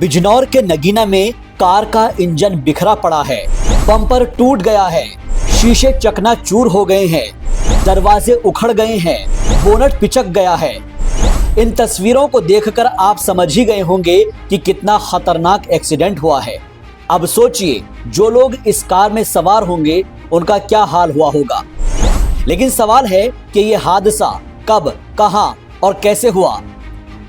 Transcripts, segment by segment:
बिजनौर के नगीना में कार का इंजन बिखरा पड़ा है, बम्पर टूट गया है, शीशे चकनाचूर हो गए हैं, दरवाजे उखड़ गए हैं, बोनट पिचक गया है। इन तस्वीरों को देखकर आप समझ ही गए होंगे कि कितना खतरनाक एक्सीडेंट हुआ है। अब सोचिए जो लोग इस कार में सवार होंगे उनका क्या हाल हुआ होगा। लेकिन सवाल है कि यह हादसा कब, कहां और कैसे हुआ।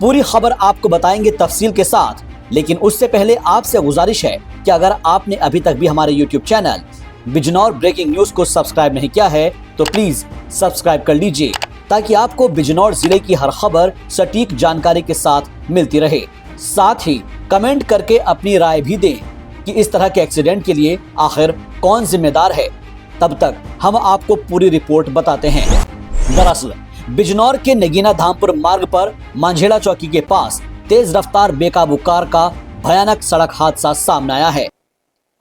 पूरी खबर आपको बताएंगे तफसील के साथ, लेकिन उससे पहले आपसे गुजारिश है कि अगर आपने अभी तक भी हमारे YouTube channel Bijnor breaking news को सब्सक्राइब नहीं किया है तो प्लीज सब्सक्राइब कर लीजिए, ताकि आपको बिजनौर जिले की हर खबर सटीक जानकारी के साथ मिलती रहे। साथ ही कमेंट करके अपनी राय भी दें कि इस तरह के एक्सीडेंट के लिए आखिर कौन जिम्मेदार है। तब तक हम आपको पूरी रिपोर्ट बताते हैं। दरअसल बिजनौर के नगीना धामपुर मार्ग पर मांझेड़ा चौकी के पास तेज रफ्तार बेकाबू कार का भयानक सड़क हादसा सामने आया है।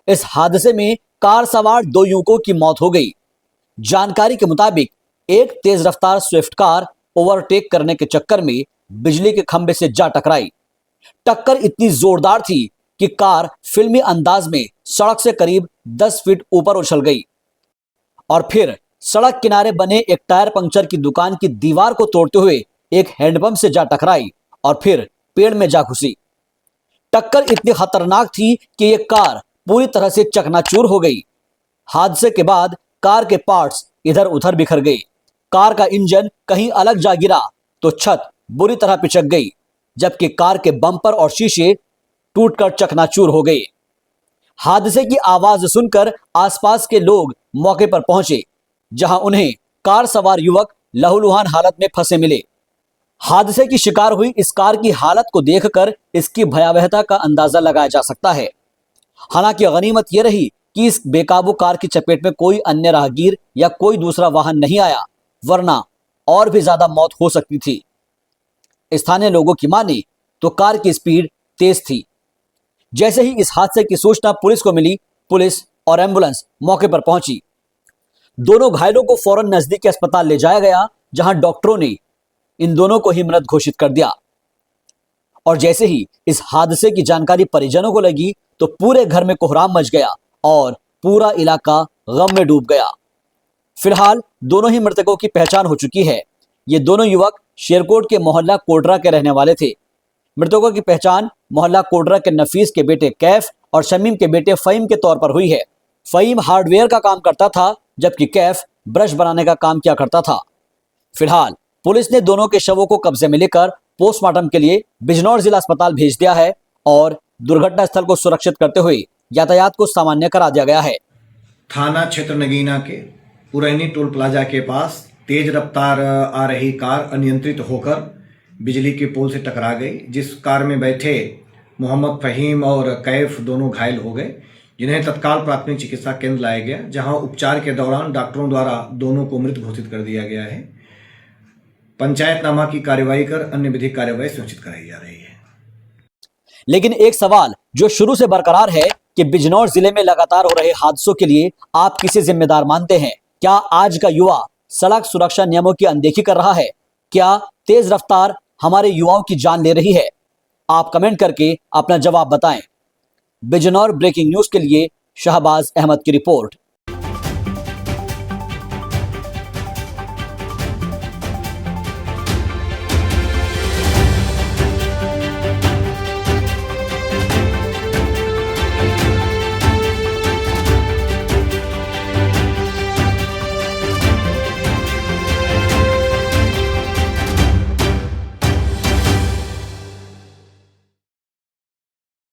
इस हादसे में कार सवार 2 युवकों की मौत हो गई। जानकारी के मुताबिक एक तेज रफ्तार स्विफ्ट कार ओवरटेक करने के चक्कर में बिजली के खंभे से जा टकराई। टक्कर इतनी जोरदार थी कि कार फिल्मी अंदाज में सड़क से करीब 10 फीट ऊपर उछल गई और फिर सड़क किनारे बने एक टायर पंक्चर की दुकान की दीवार को तोड़ते हुए एक हैंडपंप से जा टकराई और फिर पेड़ में जा घुसी। टक्कर इतनी खतरनाक थी कि यह कार पूरी तरह से चकनाचूर हो गई। हादसे के बाद कार के पार्ट्स इधर उधर बिखर गए। कार का इंजन कहीं अलग जा गिरा तो छत बुरी तरह पिचक गई, जबकि कार के बम्पर और शीशे टूटकर चकनाचूर हो गए। हादसे की आवाज सुनकर आसपास के लोग मौके पर पहुंचे, जहां उन्हें कार सवार युवक लहूलुहान हालत में फंसे मिले। हादसे की शिकार हुई इस कार की हालत को देखकर इसकी भयावहता का अंदाजा लगाया जा सकता है। हालांकि गनीमत यह रही कि इस बेकाबू कार की चपेट में कोई अन्य राहगीर या कोई दूसरा वाहन नहीं आया, वरना और भी ज्यादा मौत हो सकती थी। स्थानीय लोगों की माने तो कार की स्पीड तेज थी। जैसे ही इस हादसे की सूचना पुलिस को मिली, पुलिस और एम्बुलेंस मौके पर पहुंची। दोनों घायलों को फौरन नजदीकी अस्पताल ले जाया गया, जहां डॉक्टरों ने इन दोनों को ही मृत घोषित कर दिया। और जैसे ही इस हादसे की जानकारी परिजनों को लगी तो पूरे घर में कोहराम मच गया और पूरा इलाका गम में डूब गया। फिलहाल दोनों ही मृतकों की पहचान हो चुकी है। ये दोनों युवक शेरकोट के मोहल्ला कोटरा के रहने वाले थे। मृतकों की पहचान मोहल्ला कोटरा के नफीस के बेटे कैफ और शमीम के बेटे फहीम के तौर पर हुई है। फहीम हार्डवेयर का काम करता था, जबकि कैफ ब्रश बनाने का काम किया करता था। फिलहाल पुलिस ने दोनों के शवों को कब्जे में लेकर पोस्टमार्टम के लिए बिजनौर जिला अस्पताल भेज दिया है और दुर्घटना स्थल को सुरक्षित करते हुए यातायात को सामान्य करा दिया गया है। थाना क्षेत्र नगीना के पुरैनी टोल प्लाजा के पास तेज रफ्तार आ रही कार अनियंत्रित होकर बिजली के पोल से टकरा गई, जिस कार में बैठे मोहम्मद फहीम और कैफ दोनों घायल हो गए, जिन्हें तत्काल प्राथमिक चिकित्सा केंद्र लाया गया, जहां उपचार के दौरान डॉक्टरों द्वारा दोनों को मृत घोषित कर दिया गया है। पंचायतनामा की कार्यवाही कर अन्य विधिक कार्यवाही सुनिश्चित कराई जा रही है। लेकिन एक सवाल जो शुरू से बरकरार है कि बिजनौर जिले में लगातार हो रहे हादसों के लिए आप किसे जिम्मेदार मानते हैं? क्या आज का युवा सड़क सुरक्षा नियमों की अनदेखी कर रहा है? क्या तेज रफ्तार हमारे युवाओं की जान ले रही है? आप कमेंट करके अपना जवाब बताएं। बिजनौर ब्रेकिंग न्यूज के लिए शहबाज अहमद की रिपोर्ट।